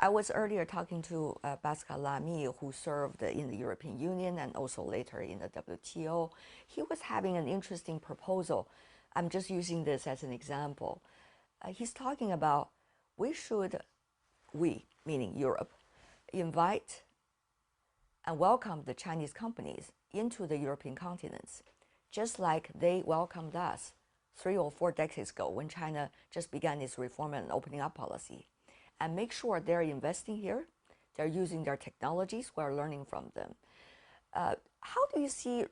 I was earlier talking to Pascal Lamy, who served in the European Union and also later in the WTO. He was having an interesting proposal. I'm just using this as an example. He's talking about we, meaning Europe, invite and welcome the Chinese companies into the European continents, just like they welcomed us 3 or 4 decades ago when China just began its reform and opening up policy, and make sure they're investing here, they're using their technologies, we're learning from them. How do you see,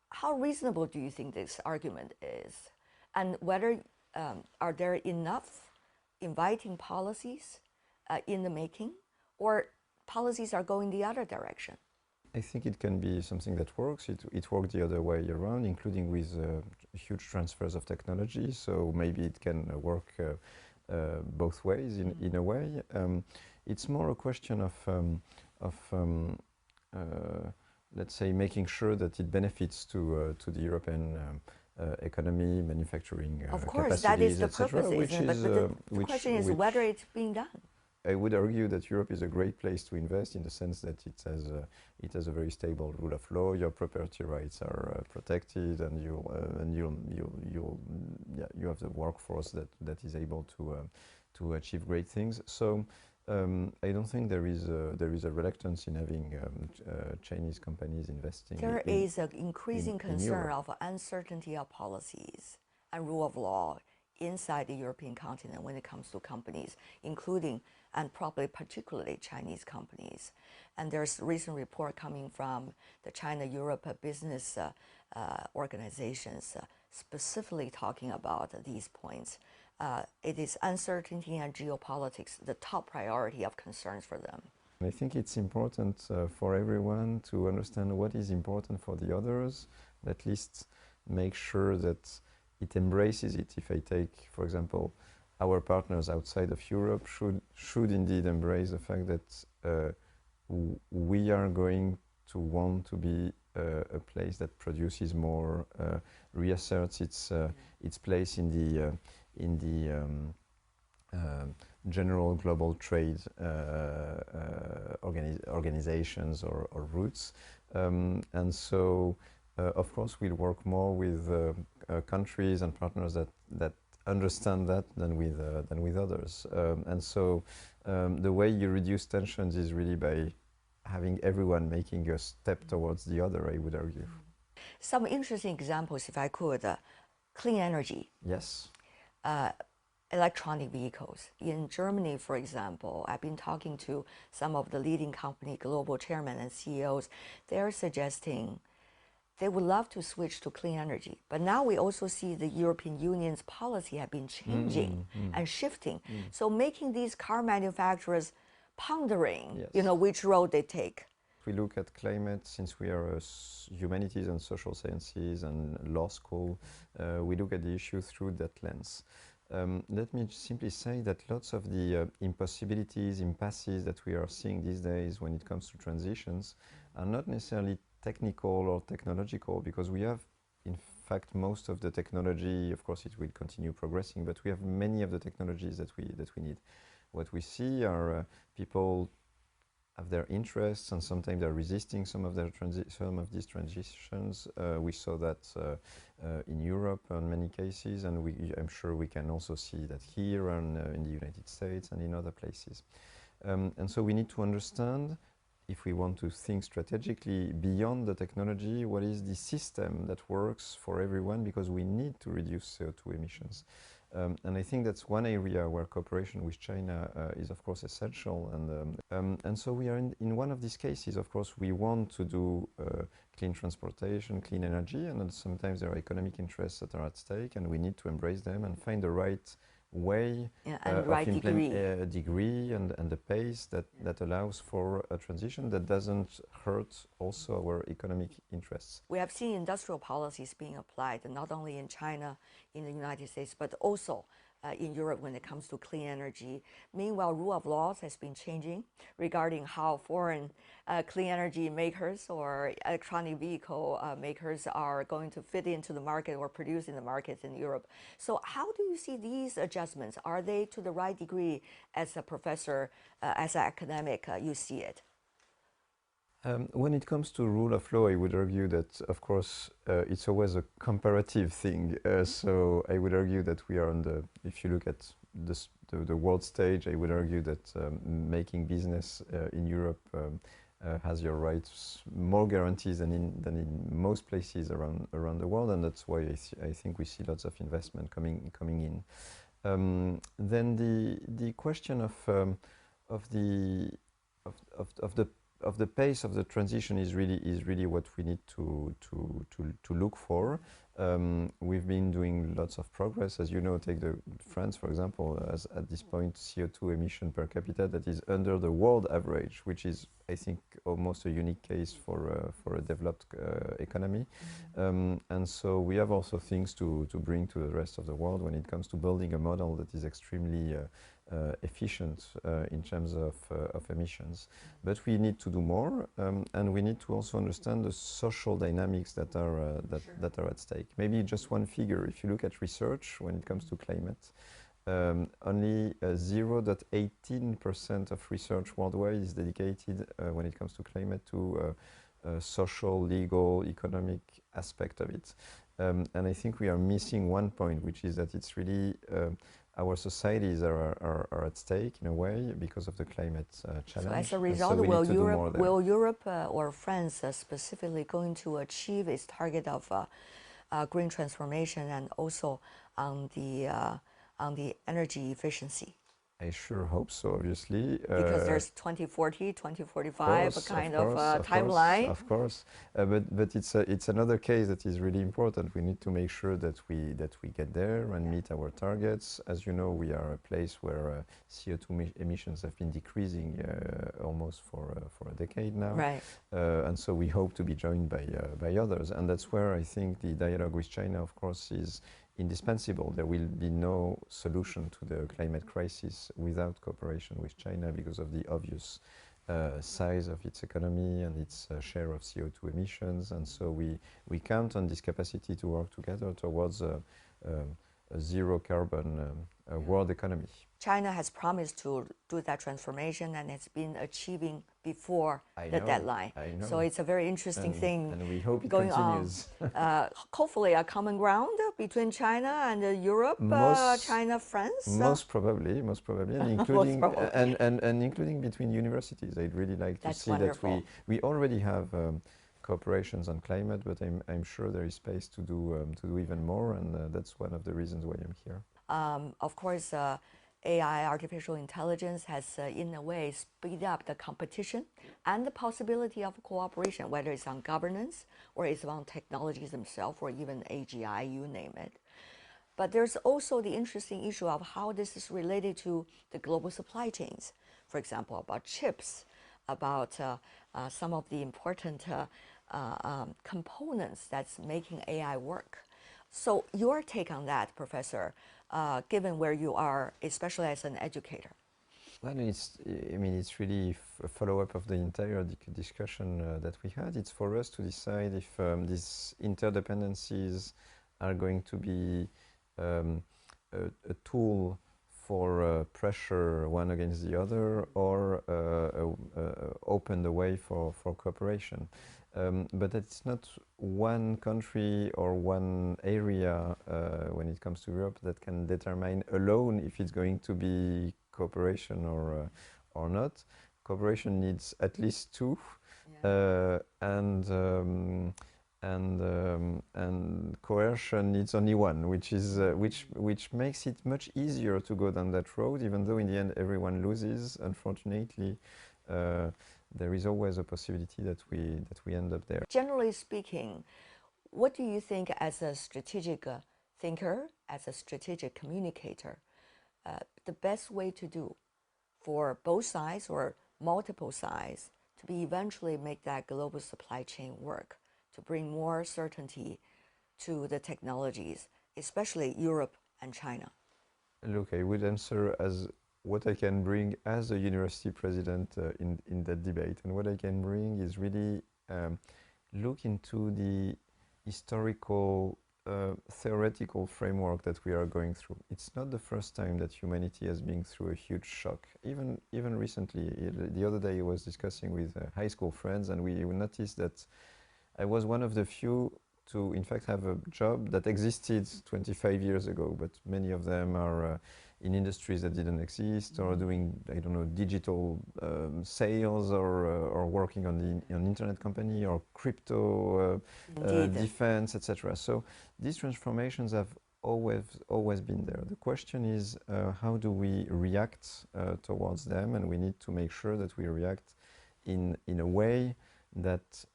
how reasonable do you think this argument is? And whether are there enough inviting policies in the making, or policies are going the other direction? I think it can be something that works. It worked the other way around, including with huge transfers of technology. So maybe it can work both ways in a way. It's more a question of let's say, making sure that it benefits to the European economy, manufacturing of course, capacities, that is the etc., purpose, isn't it? But the question is whether it's being done. I would argue that Europe is a great place to invest in the sense that it has a very stable rule of law. Your property rights are protected, and you have the workforce that is able to achieve great things. So I don't think there is a reluctance in having Chinese companies investing. There is an increasing concern of uncertainty of policies and rule of law inside the European continent when it comes to companies, including and probably particularly Chinese companies. And there's a recent report coming from the China-Europe business organizations specifically talking about these points. It is uncertainty and geopolitics, the top priority of concerns for them. I think it's important for everyone to understand what is important for the others, at least make sure that it embraces it. If I take, for example, our partners outside of Europe should indeed embrace the fact that we are going to want to be a place that produces more, reasserts its place in the general global trade organizations or routes, and so of course we'll work more with countries and partners that understand that than with others, and so the way you reduce tensions is really by having everyone making a step towards the other, I would argue. Some interesting examples, if I could. Clean energy. Yes. Electronic vehicles. In Germany, for example, I've been talking to some of the leading company global chairmen and CEOs. They're suggesting they would love to switch to clean energy. But now we also see the European Union's policy have been changing and shifting. So making these car manufacturers pondering, yes, which road they take. If we look at climate, since we are a humanities and social sciences and law school, we look at the issue through that lens. Let me simply say that lots of the impossibilities, impasses that we are seeing these days when it comes to transitions are not necessarily technical or technological, because we have, in fact, most of the technology. Of course, it will continue progressing, but we have many of the technologies that we need. What we see are people have their interests, and sometimes they're resisting some of these transitions. We saw that in Europe in many cases, and I'm sure we can also see that here and in the United States and in other places. And so we need to understand, if we want to think strategically beyond the technology, what is the system that works for everyone, because we need to reduce CO2 emissions. And I think that's one area where cooperation with China is, of course, essential. And so we are in one of these cases. Of course, we want to do clean transportation, clean energy, and sometimes there are economic interests that are at stake, and we need to embrace them and find the right way, and right degree and the pace that allows for a transition that doesn't hurt also our economic interests. We have seen industrial policies being applied not only in China, in the United States, but also in Europe when it comes to clean energy. Meanwhile, rule of laws has been changing regarding how foreign clean energy makers or electronic vehicle makers are going to fit into the market or produce in the markets in Europe. So how do you see these adjustments? Are they to the right degree as a professor, as an academic, you see it? When it comes to rule of law, I would argue that, of course, it's always a comparative thing. So I would argue that we are on the, if you look at the world stage, I would argue that making business in Europe has your rights more guarantees than in most places around the world, and that's why I think we see lots of investment coming in. Then the question of the pace of the transition is really what we need to look for. We've been doing lots of progress, as you know. Take France, for example, as at this point CO2 emission per capita that is under the world average, which is, I think, almost a unique case for a developed economy. And so we have also things to bring to the rest of the world when it comes to building a model that is extremely efficient in terms of emissions. But we need to do more, and we need to also understand the social dynamics that are that are at stake. Maybe just one figure: if you look at research when it comes to climate, only 0.18% of research worldwide is dedicated when it comes to climate to social, legal, economic aspect of it. And I think we are missing one point, which is that it's really our societies are at stake in a way because of the climate challenge. So as a result, will Europe or France specifically going to achieve its target of green transformation and also on the energy efficiency? I sure hope so, obviously. Because there's 2040, 2045 course, kind of timeline. Of course, but it's another case that is really important. We need to make sure that we get there and meet our targets. As you know, we are a place where CO2 emissions have been decreasing almost for a decade now. Right. And so we hope to be joined by others. And that's where I think the dialogue with China, of course, is indispensable. There will be no solution to the climate crisis without cooperation with China because of the obvious size of its economy and its share of CO2 emissions. And so we count on this capacity to work together towards a zero carbon world economy. China has promised to do that transformation and it's been achieving before the deadline. So it's a very interesting thing and we hope it going continues. on. Hopefully a common ground between China and Europe, China, France? Most probably, and including, and including between universities. I'd really like to see wonderful. That we already have cooperations on climate, but I'm sure there is space to do even more, and that's one of the reasons why I'm here. Of course, AI, artificial intelligence, has in a way speed up the competition and the possibility of cooperation, whether it's on governance or it's on technologies themselves or even AGI, you name it. But there's also the interesting issue of how this is related to the global supply chains. For example, about chips, about some of the important components that's making AI work. So your take on that, Professor, given where you are, especially as an educator? Well, it's really a follow-up of the entire discussion that we had. It's for us to decide if these interdependencies are going to be a tool for pressure one against the other or open the way for cooperation. But it's not one country or one area when it comes to Europe that can determine alone if it's going to be cooperation or not. Cooperation needs at least two, and coercion needs only one, which makes it much easier to go down that road, even though in the end everyone loses. Unfortunately, there is always a possibility that we end up there. Generally speaking, what do you think as a strategic thinker, as a strategic communicator, the best way to do for both sides or multiple sides to be eventually make that global supply chain work, to bring more certainty to the technologies, especially Europe and China? Look, I would answer as what I can bring as a university president in that debate. And what I can bring is really look into the historical, theoretical framework that we are going through. It's not the first time that humanity has been through a huge shock. Even recently, the other day I was discussing with high school friends, and we noticed that I was one of the few to, in fact, have a job that existed 25 years ago, but many of them are in industries that didn't exist, or doing, I don't know, digital sales, or working on an internet company, or crypto, defense, etc. So these transformations have always been there. The question is, how do we react towards them? And we need to make sure that we react in a way that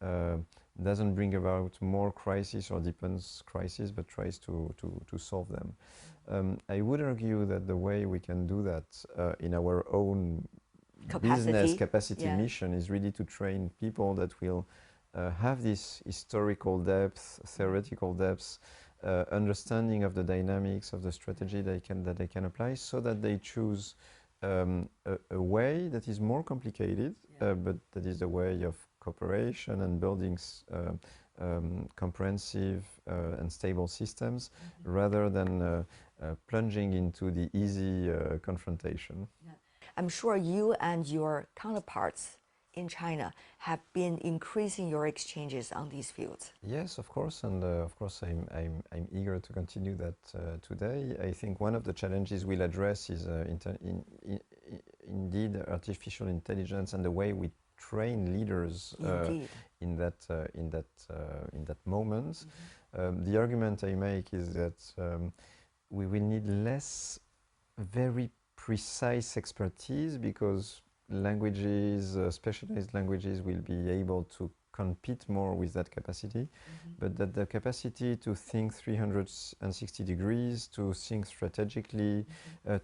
doesn't bring about more crisis or deepens crisis, but tries to solve them. I would argue that the way we can do that in our own business capacity mission is really to train people that will have this historical depth, theoretical depth, understanding of the dynamics of the strategy that they can apply, so that they choose a way that is more complicated, but that is the way of cooperation and building comprehensive and stable systems, rather than plunging into the easy confrontation. Yeah. I'm sure you and your counterparts in China have been increasing your exchanges on these fields. Yes, of course, and of course I'm eager to continue that today. I think one of the challenges we'll address is indeed artificial intelligence and the way we train leaders in that moment. The argument I make is that we will need less very precise expertise, because languages, specialized languages, will be able to compete more with that capacity, but that the capacity to think 360 degrees, to think strategically,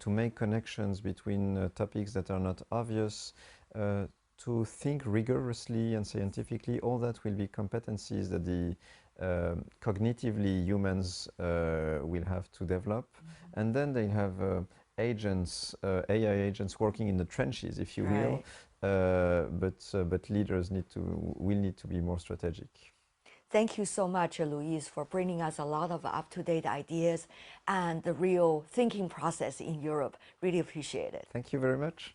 to make connections between topics that are not obvious, to think rigorously and scientifically, all that will be competencies that the cognitively humans will have to develop. And then they have agents, AI agents working in the trenches, if you will, but leaders will need to be more strategic. Thank you so much, Louise, for bringing us a lot of up-to-date ideas and the real thinking process in Europe. Really appreciate it. Thank you very much.